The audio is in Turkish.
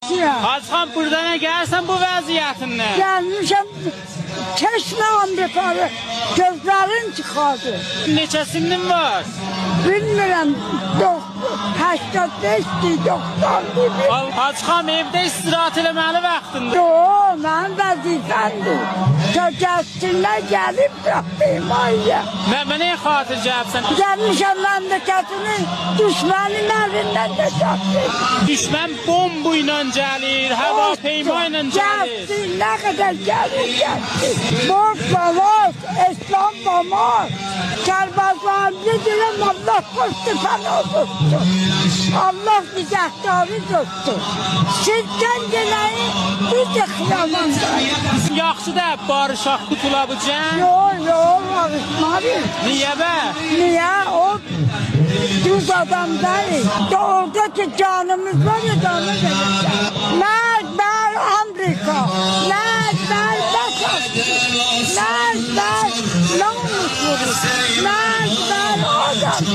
Hacıxan burada nə gəlsən bu vəziyyətinlə? Gelmişim Çeşme Amerikalı gözlerin çıkardı. Neçə sinnin var? Bilmirəm 85 90 gibi. Hacıxan evdə istirahat eləməli vaxtında. Yo, ben vəzifəmdir. Kökəstinə gelip bıraktım ayya. Nə xatir gəlibsən? Gelmişim memleketinin düşmanın elinden de çaktım. Düşmən bombu ilə gəlir, hava peyma ilə gəlir. Gelsin, ne kadar gelir gelsin. Borç var, İslam var. Kerbazlarımızı dilim Allah koştupan olsun. Allah nigahtarı tutsun. Sizden geleyi biz de kıyamandayız. Yaxşı da barışaq qutula bu cəm. Yo, barışmalıyız. Niyə bə? Niye? O düz adam değil. Orada ki canımız var ya canı vereceğiz. Nerede Amerika? Nerede Bakar? Nerede namusumuz? Nerede adam?